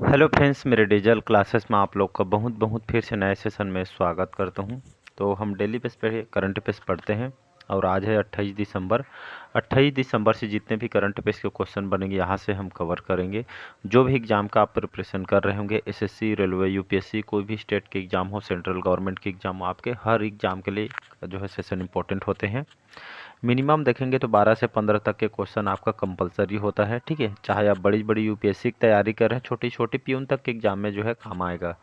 Hello friends, मेरे digital classes में आप लोग का बहुत बहुत फिर से नए सेशन में स्वागत करता हूं। तो हम डेली बेस पे करंट अफेयर्स पढ़ते हैं और आज है 28 दिसंबर। 28 दिसंबर से जितने भी करंट अफेयर्स के क्वेश्चन बनेंगे यहाँ से हम कवर करेंगे। जो भी एग्ज़ाम का आप प्रिपरेशन कर रहे होंगे, एसएससी, रेलवे, यूपीएससी, कोई भी स्टेट के एग्ज़ाम हो, सेंट्रल गवर्नमेंट के एग्ज़ाम हो, आपके हर एग्ज़ाम के लिए जो है सेशन इंपॉर्टेंट होते हैं। मिनिमम देखेंगे तो 12 से 15 तक के क्वेश्चन आपका कंपलसरी होता है, ठीक है। चाहे आप बड़ी बड़ी यूपीएससी की तैयारी कर रहे हैं, छोटी छोटी पीयून तक के एग्जाम में जो है काम आएगा।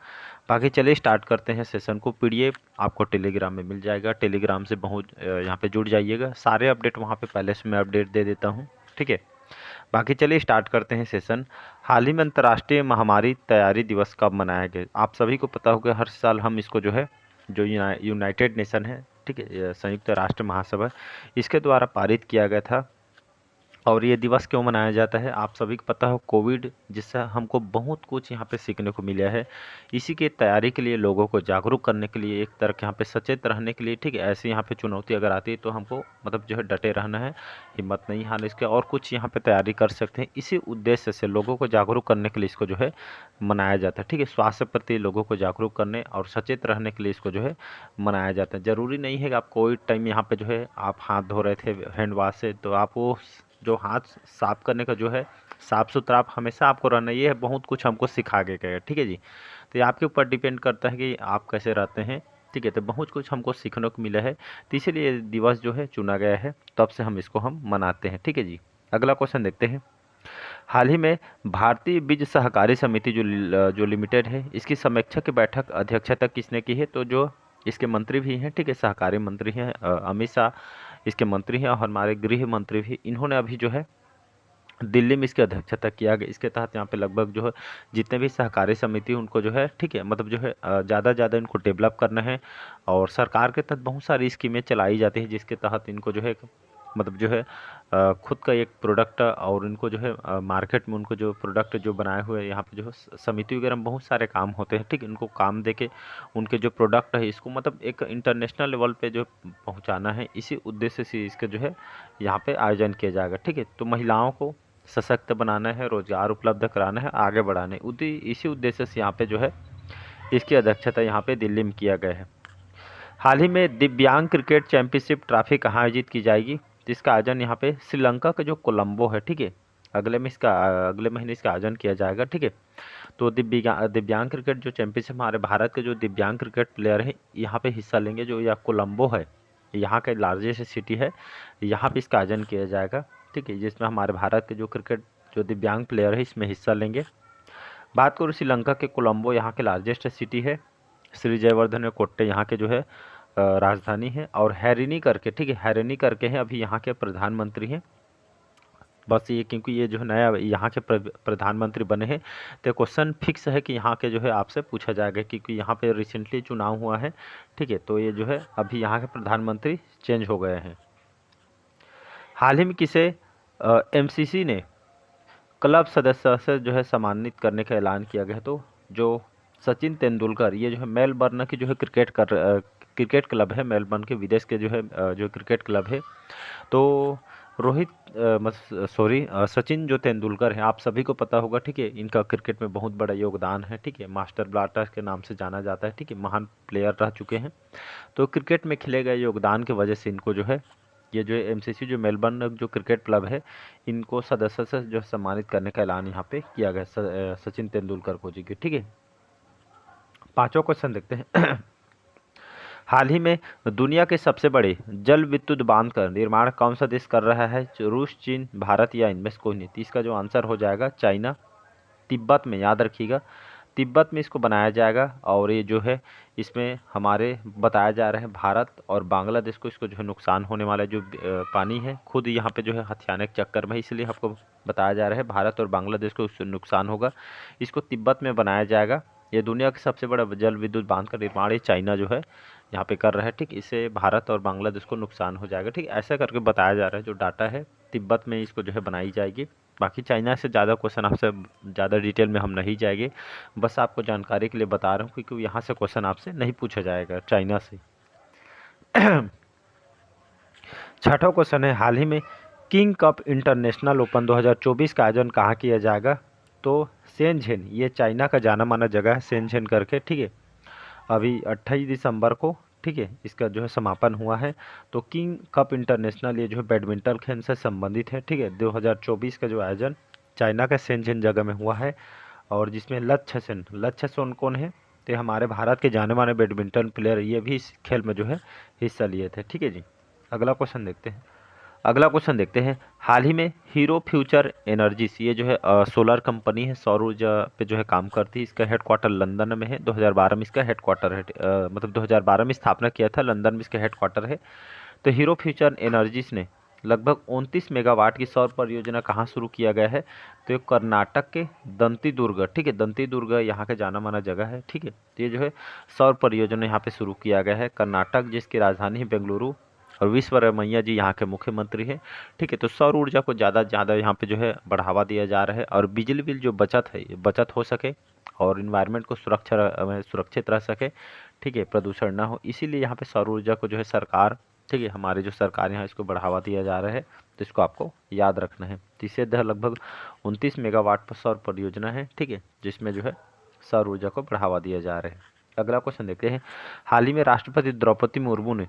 बाकी चलिए स्टार्ट करते हैं सेशन को। पीडीएफ आपको टेलीग्राम में मिल जाएगा। टेलीग्राम से बहुत यहाँ पे जुड़ जाइएगा। सारे अपडेट वहाँ पे पहले से मैं अपडेट दे देता हूँ, ठीक है। बाकी चलिए स्टार्ट करते हैं सेशन। हाल ही में अंतर्राष्ट्रीय महामारी तैयारी दिवस कब मनाया गया? आप सभी को पता होगा, हर साल हम इसको जो है, जो यूनाइटेड नेशन है, ठीक है, ये संयुक्त राष्ट्र महासभा, इसके द्वारा पारित किया गया था। और ये दिवस क्यों मनाया जाता है? आप सभी को पता हो, कोविड, जिससे हमको बहुत कुछ यहाँ पे सीखने को मिला है। इसी की तैयारी के लिए, लोगों को जागरूक करने के लिए, एक तरह के यहाँ पे सचेत रहने के लिए, ठीक है। ऐसी यहाँ पे चुनौती अगर आती है तो हमको मतलब जो है डटे रहना है, हिम्मत नहीं हारना इसके, और कुछ यहाँ पे तैयारी कर सकते हैं। इसी उद्देश्य से लोगों को जागरूक करने के लिए इसको जो है मनाया जाता है, ठीक है। स्वास्थ्य प्रति लोगों को जागरूक करने और सचेत रहने के लिए इसको जो है मनाया जाता है। ज़रूरी नहीं है कि आप कोई टाइम यहाँ पे जो है आप हाथ धो रहे थे हैंड वाश से, तो आप वो जो हाथ साफ करने का जो है, साफ सुथरा आप हमेशा आपको रहना, ये है बहुत कुछ हमको सिखा के गए, ठीक है जी। तो ये आपके ऊपर डिपेंड करता है कि आप कैसे रहते हैं, ठीक है। तो बहुत कुछ हमको सीखने को मिला है, तो इसीलिए ये दिवस जो है चुना गया है, तब से हम इसको हम मनाते हैं, ठीक है जी। अगला क्वेश्चन देखते हैं। हाल ही में भारतीय बीज सहकारी समिति जो लिमिटेड है, इसकी समीक्षा की बैठक अध्यक्षता किसने की है? तो जो इसके मंत्री भी हैं, ठीक है, सहकारी मंत्री हैं अमित शाह इसके मंत्री हैं, और हमारे गृह मंत्री भी, इन्होंने अभी जो है दिल्ली में इसकी अध्यक्षता किया गया। इसके तहत यहाँ पे लगभग जो है जितने भी सहकारी समिति उनको जो है, ठीक है, मतलब जो है ज़्यादा ज़्यादा इनको डेवलप करना है। और सरकार के तहत बहुत सारी स्कीमें चलाई जाती हैं, जिसके तहत इनको जो है मतलब जो है खुद का एक प्रोडक्ट, और इनको जो है मार्केट में उनको जो प्रोडक्ट जो बनाए हुए यहाँ पे जो है समिति वगैरह में बहुत सारे काम होते हैं, ठीक है। इनको काम दे के उनके जो प्रोडक्ट है इसको मतलब एक इंटरनेशनल लेवल पे जो पहुँचाना है, इसी उद्देश्य से इसके जो है यहाँ पे आयोजन किया जाएगा, ठीक है। तो महिलाओं को सशक्त बनाना है, रोजगार उपलब्ध कराना है, आगे बढ़ाना है, इसी उद्देश्य से यहाँ पे जो है इसकी अध्यक्षता यहाँ पे दिल्ली में किया गया है। हाल ही में दिव्यांग क्रिकेट चैंपियनशिप ट्रॉफी कहाँ आयोजित की जाएगी? तो इसका आयोजन यहाँ पे श्रीलंका का जो कोलंबो है, ठीक है, अगले महीने इसका आयोजन किया जाएगा, ठीक है। तो दिव्यांग क्रिकेट जो चैंपियनशिप, हमारे भारत के जो दिव्यांग क्रिकेट प्लेयर हैं यहाँ पे हिस्सा लेंगे। जो यह कोलंबो है, यहाँ का लार्जेस्ट सिटी है, यहाँ पे इसका आयोजन किया जाएगा, ठीक है, जिसमें हमारे भारत के जो क्रिकेट जो दिव्यांग प्लेयर है इसमें हिस्सा लेंगे। बात करूँ श्रीलंका के कोलंबो, यहाँ के लार्जेस्ट सिटी है। श्री जयवर्धन और कोट्टे यहाँ के जो है राजधानी है। और हैरिनी करके, ठीक है, हैरिनी करके हैं, अभी यहाँ के प्रधानमंत्री हैं। बस ये, क्योंकि ये जो है नया यहाँ के प्रधानमंत्री बने हैं, तो क्वेश्चन फिक्स है कि यहाँ के जो है आपसे पूछा जाएगा, क्योंकि यहाँ पे रिसेंटली चुनाव हुआ है, ठीक है। तो ये जो है अभी यहाँ के प्रधानमंत्री चेंज हो गए हैं। हाल ही में किसे एमसीसी ने क्लब सदस्य से जो है सम्मानित करने का ऐलान किया गया? तो जो सचिन तेंदुलकर, ये जो है मेलबर्न की जो है क्रिकेट क्लब है, मेलबर्न के विदेश के जो है जो क्रिकेट क्लब है। तो सचिन जो तेंदुलकर हैं, आप सभी को पता होगा, ठीक है, इनका क्रिकेट में बहुत बड़ा योगदान है, ठीक है। मास्टर ब्लास्टर के नाम से जाना जाता है, ठीक है, महान प्लेयर रह चुके हैं। तो क्रिकेट में खेले गए योगदान की वजह से इनको जो है ये जो एमसीसी जो मेलबर्न जो क्रिकेट क्लब है, इनको सदस्य से जो सम्मानित करने का ऐलान यहाँ पे किया गया सचिन तेंदुलकर को जी के, ठीक है। पांचों क्वेश्चन देखते हैं। हाल ही में दुनिया के सबसे बड़े जल विद्युत बांध का निर्माण कौन सा देश कर रहा है? रूस, चीन, भारत या इनमें से कोई नहीं? तो इसका जो आंसर हो जाएगा चाइना, तिब्बत में, याद रखिएगा, तिब्बत में इसको बनाया जाएगा। और ये जो है इसमें हमारे बताया जा रहा है भारत और बांग्लादेश को इसको जो है नुकसान होने वाला है। जो पानी है खुद यहाँ पे जो है हथियाने के चक्कर में, इसलिए आपको बताया जा रहा है भारत और बांग्लादेश को उससे नुकसान होगा। इसको तिब्बत में बनाया जाएगा। ये दुनिया के सबसे बड़ा जल विद्युत बांध का निर्माण ये चाइना जो है यहाँ पे कर रहा है, ठीक। इससे भारत और बांग्लादेश को नुकसान हो जाएगा, ठीक। ऐसा करके बताया जा रहा है, जो डाटा है तिब्बत में इसको जो है बनाई जाएगी। बाकी चाइना से ज़्यादा क्वेश्चन आपसे ज़्यादा डिटेल में हम नहीं जाएंगे, बस आपको जानकारी के लिए बता रहा हूँ, क्योंकि यहाँ से क्वेश्चन आपसे नहीं पूछा जाएगा चाइना से। छठा क्वेश्चन है, हाल ही में किंग कप इंटरनेशनल ओपन 2024 का आयोजन कहाँ किया जाएगा? तो शेनझेन, ये चाइना का जाना माना जगह है शेनझेन करके, ठीक है। अभी 28 दिसंबर को, ठीक है, इसका जो है समापन हुआ है। तो किंग कप इंटरनेशनल, ये जो है बैडमिंटन खेल से संबंधित है, ठीक है। 2024 का जो आयोजन चाइना का शेनझेन जगह में हुआ है, और जिसमें लक्ष्य सेन कौन है, तो ये हमारे भारत के जाने माने बैडमिंटन प्लेयर, ये भी इस खेल में जो है हिस्सा लिए थे, ठीक है जी। अगला क्वेश्चन देखते हैं। हाल ही में हीरो फ्यूचर एनर्जीज, ये जो है सोलर कंपनी है, सौर ऊर्जा पे जो है काम करती है। इसका हेडक्वार्टर लंदन में है। 2012 में इसका हेडक्वार्टर है, मतलब 2012 में स्थापना किया था, लंदन में इसका हेडक्वार्टर है। तो हीरो फ्यूचर एनर्जीज ने लगभग 29 मेगावाट की सौर परियोजना कहाँ शुरू किया गया है, तो ये कर्नाटक के दंती दुर्ग, ठीक है, दंती दुर्ग यहाँ के जाना माना जगह है, ठीक है। तो ये जो है सौर परियोजना यहाँ पे शुरू किया गया है कर्नाटक, जिसकी राजधानी है बेंगलुरु, और विश्वरमैया जी यहाँ के मुख्यमंत्री हैं, ठीक है। तो सौर ऊर्जा को ज़्यादा से ज़्यादा यहाँ पे जो है बढ़ावा दिया जा रहा है, और बिजली बिल जो बचत है, ये बचत हो सके, और इन्वायरमेंट को सुरक्षित रह सके, ठीक है, प्रदूषण ना हो, इसीलिए यहाँ पे सौर ऊर्जा को जो है सरकार, ठीक है, हमारी जो सरकार यहाँ इसको बढ़ावा दिया जा रहा है। तो इसको आपको याद रखना है। तो इससे लगभग 29 मेगावाट पर सौर परियोजना है, ठीक है, जिसमें जो है सौर ऊर्जा को बढ़ावा दिया जा रहा है। अगला क्वेश्चन देखते हैं। हाल ही में राष्ट्रपति द्रौपदी मुर्मू ने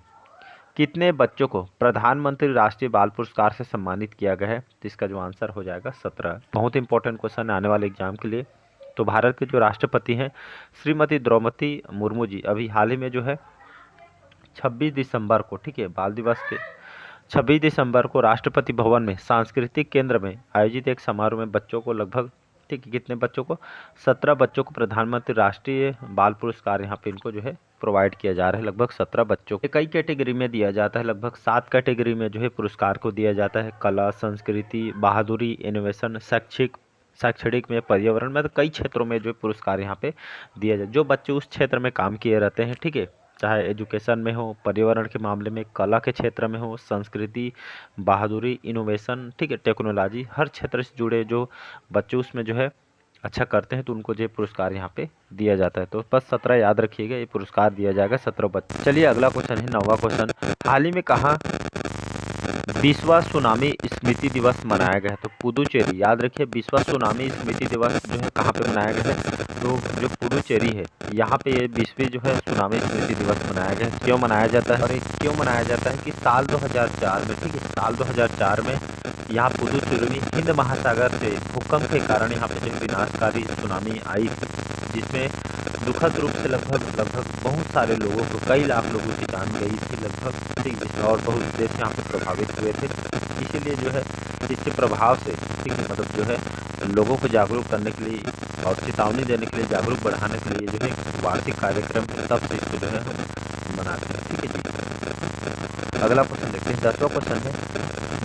कितने बच्चों को प्रधानमंत्री राष्ट्रीय बाल पुरस्कार से सम्मानित किया गया है, तो इसका जो आंसर हो जाएगा 17। बहुत इंपॉर्टेंट क्वेश्चन है आने वाले एग्जाम के लिए। तो भारत के जो राष्ट्रपति हैं श्रीमती द्रौपदी मुर्मू जी, अभी हाल ही में जो है 26 दिसंबर को, ठीक है, बाल दिवस के 26 दिसंबर को राष्ट्रपति भवन में सांस्कृतिक केंद्र में आयोजित एक समारोह में बच्चों को लगभग, ठीक है, कितने बच्चों को, 17 बच्चों को प्रधानमंत्री राष्ट्रीय बाल पुरस्कार यहाँ पे इनको जो है प्रोवाइड किया जा रहा है। लगभग 17 बच्चों को कई कैटेगरी में दिया जाता है, लगभग 7 कैटेगरी में जो है पुरस्कार को दिया जाता है। कला, संस्कृति, बहादुरी, इनोवेशन, शैक्षणिक में, पर्यावरण में, तो कई क्षेत्रों में जो है पुरस्कार यहाँ पे दिया जाए। जो बच्चे उस क्षेत्र में काम किए रहते हैं, ठीक है, चाहे एजुकेशन में हो, पर्यावरण के मामले में, कला के क्षेत्र में हो, संस्कृति, बहादुरी, इनोवेशन, ठीक है, टेक्नोलॉजी, हर क्षेत्र से जुड़े जो बच्चे उसमें जो है अच्छा करते हैं, तो उनको जो पुरस्कार यहाँ पे दिया जाता है। तो बस 17 याद रखिएगा, ये पुरस्कार दिया जाएगा 17 बच्चे। चलिए अगला क्वेश्चन है, 9वां क्वेश्चन। हाल ही में कहाँ 20वां सुनामी स्मृति दिवस मनाया गया है, तो पुदुचेरी, याद रखिए 20वां सुनामी स्मृति दिवस जो है कहाँ पे मनाया गया है, तो जो पुदुचेरी है यहाँ पे ये 20वीं जो है सुनामी स्मृति दिवस मनाया गया है। क्यों मनाया जाता है, और ये क्यों मनाया जाता है कि साल 2004 में, ठीक है, साल 2004 में यहाँ पुदुचेरी में हिंद महासागर से भूकंप के कारण यहाँ पे जो विनाशकारी सुनामी आई, जिसमें दुखद रूप से लगभग बहुत सारे लोगों को, कई लाख लोगों की जान गई थी लगभग, ठीक है, और बहुत देश यहाँ पे प्रभावित हुए थे। इसीलिए जो है इसके प्रभाव से, ठीक है, मतलब जो है लोगों को जागरूक करने के लिए और चेतावनी देने के लिए, जागरूक बढ़ाने के लिए जो है वार्षिक कार्यक्रम तब से इसको जो है हम मनाते हैं, ठीक है जी। अगला क्वेश्चन देखते हैं, 10वां क्वेश्चन है।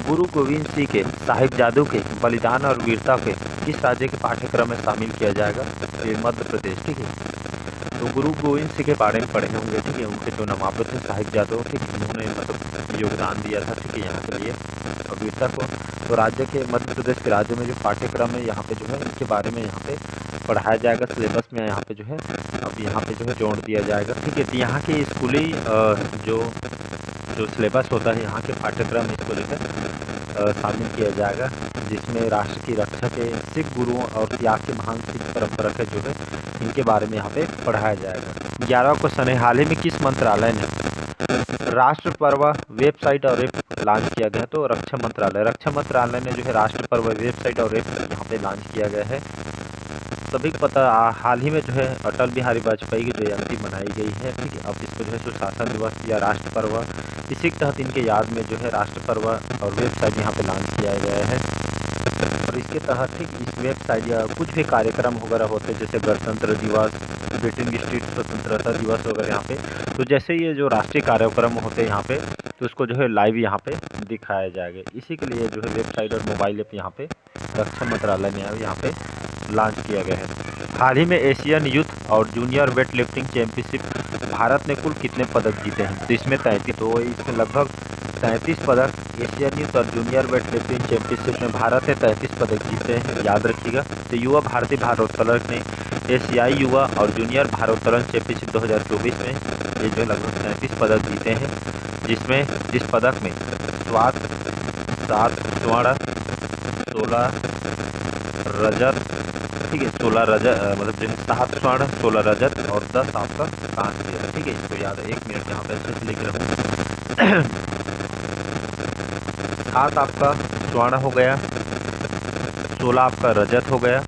गुरु गोविंद सिंह के साहिबजादों के बलिदान और वीरता के किस राज्य के पाठ्यक्रम में शामिल किया जाएगा, ये मध्य प्रदेश, ठीक है। तो गुरु गोविंद सिंह के बारे में पढ़े होंगे, ठीक है, उनके जो नवाब थे साहिबजादों, ठीक, उन्होंने मतलब योगदान दिया था, ठीक है, यहाँ के लिए और वीरता को। तो राज्य के, मध्य प्रदेश के राज्य में जो पाठ्यक्रम है यहाँ पे जो है इनके बारे में यहाँ पे पढ़ाया जाएगा, सिलेबस में यहाँ पे जो है अब यहाँ पे जो है जोड़ दिया जाएगा, ठीक है। तो यहाँ के स्कूली जो सिलेबस होता है, यहाँ के पाठ्यक्रम इसको जो है शामिल किया जाएगा, जिसमें राष्ट्र की रक्षा के सिख गुरुओं और त्याग के महान सिख परंपरा के जो है इनके बारे में यहाँ पे पढ़ाया जाएगा। 11वां क्वेश्चन है, हाल ही में किस मंत्रालय ने राष्ट्र पर्व वेबसाइट और ऐप लॉन्च किया गया, तो रक्षा मंत्रालय ने जो है राष्ट्र पर्व वेबसाइट और ऐप यहाँ पे लॉन्च किया गया है। सभी को पता, हाल ही में जो है अटल बिहारी वाजपेयी की जयंती मनाई गई है, ठीक है। अब इसको जो है सुशासन दिवस या राष्ट्र पर्व, इसी के तहत इनके याद में जो है राष्ट्र पर्व और वेबसाइट यहाँ पे लॉन्च किया गया है। और इसके तहत, ठीक, इस वेबसाइट या कुछ भी कार्यक्रम वगैरह होते हैं, जैसे गणतंत्र दिवस, ब्रिटेन स्ट्रीट स्वतंत्रता दिवस वगैरह यहाँ पे, तो जैसे ये जो राष्ट्रीय कार्यक्रम होते हैं यहाँ पे, तो उसको जो है लाइव यहाँ पे दिखाया जाएगा। इसी के लिए जो है वेबसाइट और मोबाइल ऐप यहाँ पे रक्षा मंत्रालय ने यहाँ पे लॉन्च किया गया है। हाल ही में एशियन यूथ और junior weight lifting championship Bharat ने कुल कितने पदक जीते हैं, तो इसमें 33, तो इसमें लगभग 33 पदक एशियन यूथ और जूनियर वेट लिफ्टिंग चैंपियनशिप में भारत ने 33 पदक जीते हैं, याद रखिएगा। तो युवा भारतीय भारोत्तोलन ने एशियाई युवा और जूनियर भारोत्तोलन चैंपियनशिप 2024 में ये जो लगभग 33 पदक जीते हैं, जिस पदक में 7 स्वर्ण, 16 रजत ठीक है। 16 रजत मतलब जो है 7 स्वर्ण, 16 रजत और 10 आपका कांस्य है, ठीक है। इसको याद है, 1 मिनट यहाँ पे अच्छे से लिख रहा हूँ। 7 आपका स्वर्ण हो गया, 16 आपका रजत हो गया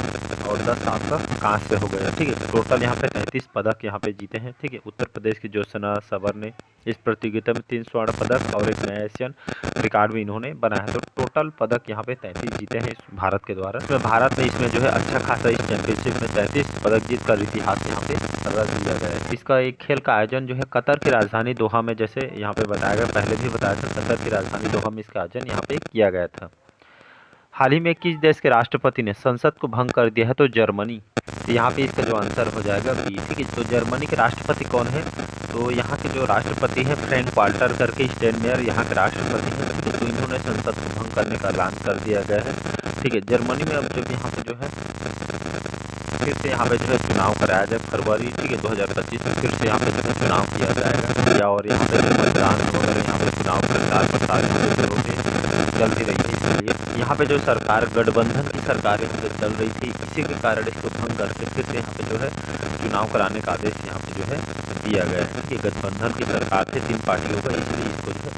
और 10 आपका कांस्य हो गया, ठीक है। टोटल यहाँ पे 33 पदक यहाँ पे जीते हैं, ठीक है। उत्तर प्रदेश की ज्योत्सना सवर ने इस प्रतियोगिता में 3 स्वर्ण पदक और एक नया एशियन रिकॉर्ड भी इन्होंने बनाया। तो टोटल पदक यहाँ पे 33 जीते हैं इस भारत के द्वारा। इसमें भारत ने इसमें जो है अच्छा खासा इस चैंपियनशिप में 33 पदक जीत कर इतिहास यहाँ पे रच दिया गया है। इसका एक खेल का आयोजन जो है कतर की राजधानी दोहा में, जैसे यहाँ पे बताया गया, पहले भी बताया था, कतर की राजधानी दोहा में इसका आयोजन यहाँ पे किया गया था। हाल ही में किस देश के राष्ट्रपति ने संसद को भंग कर दिया है? तो जर्मनी। तो यहाँ पे इसका जो आंसर हो जाएगा बी, ठीक है। तो जर्मनी के राष्ट्रपति कौन है? तो यहाँ के जो राष्ट्रपति है फ्रैंक वाल्टर करके स्टेनमेयर यहाँ के राष्ट्रपति हैं, ठीक है। तो इन्होंने संसद को भंग करने का ऐलान कर दिया गया है, ठीक है। जर्मनी में अब जब यहाँ पे जो है फिर से यहाँ पे जो है चुनाव कराया जाए फरवरी, ठीक है, 2025 में फिर से यहाँ पे जो है चुनाव किया जाएगा, या और यहाँ पे मतदान वगैरह यहाँ पे चुनाव प्रचार प्रसार चलती रही है। इसलिए यहाँ पे जो सरकार गठबंधन की सरकार चल रही थी, इसी के कारण इसको भंग करके फिर से यहाँ पे जो है चुनाव कराने का आदेश यहाँ पे जो है दिया गया है, ठीक है। गठबंधन की सरकार थे 3 पार्टियों का, इसलिए इसको जो है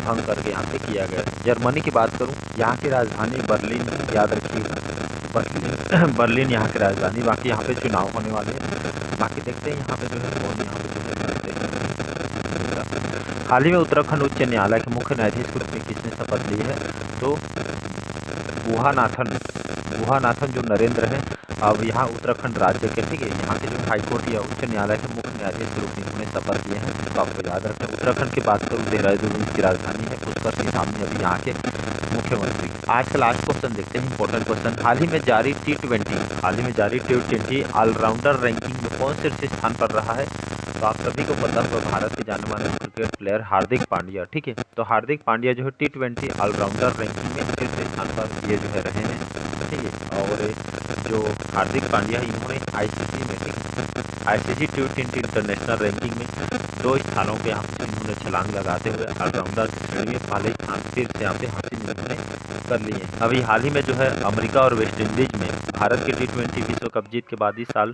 भंग करके यहाँ पे किया गया है। जर्मनी की बात करूँ, यहाँ की राजधानी बर्लिन, याद रखिएगा बर्लिन यहाँ की राजधानी। बाकी यहाँ पे चुनाव होने वाले हैं, बाकी देखते हैं यहाँ पे जो है कौन यहाँ पे जो है करते हैं। हाल ही में उत्तराखंड उच्च न्यायालय के मुख्य न्यायाधीश के रूप में किसने शपथ ली है? तो गुहानाथन जो नरेंद्र हैं, अब यहाँ उत्तराखंड राज्य के, ठीक है, यहाँ के जो हाईकोर्ट या उच्च न्यायालय के मुख्य न्यायाधीश के रूप में उन्होंने शपथ लिए हैं, तो आपको याद रखना। उत्तराखंड की बात करूँ, देहरादून की राजधानी है, पुष्कर सिंह धामी अभी यहाँ के मुख्यमंत्री। आज का लास्ट क्वेश्चन देखते हैं, इंपॉर्टेंट क्वेश्चन। हाल ही में जारी T20 ऑलराउंडर रैंकिंग में कौन शीर्ष स्थान पर रहा है? तो आप सभी को पता होगा, भारत के जाने माने क्रिकेट प्लेयर हार्दिक पांड्या, ठीक है। तो हार्दिक पांड्या जो है T20 ऑलराउंडर रैंकिंग में शीर्ष स्थान पर ये जो है रहे हैं, ठीक है। और जो हार्दिक पांड्या है, इन्होंने आईसीसी T20 इंटरनेशनल रैंकिंग में 2 स्थानों पे यहाँ पे इन्होंने छलांग लगाते हुए ऑलराउंडर की श्रेणी में पहले स्थान फिर से यहाँ पे हासिल इन्होंने कर लिए हैं। अभी हाल ही में जो है अमेरिका और वेस्ट इंडीज में भारत के T20 विश्व कप जीत के बाद इस साल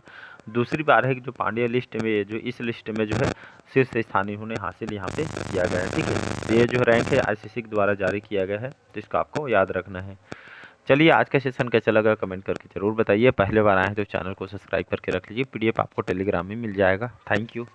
दूसरी बार है कि जो पांड्या लिस्ट में, जो इस लिस्ट में जो है शीर्ष स्थान इन्होंने हासिल यहाँ पे किया गया है, ठीक है। ये जो रैंक है आईसीसी के द्वारा जारी किया गया है, तो इसका आपको याद रखना है। चलिए, आज का सेशन कैसा लगा कमेंट करके जरूर बताइए। पहले बार आए हैं तो चैनल को सब्सक्राइब करके रख लीजिए। PDF आपको टेलीग्राम में मिल जाएगा। Thank you.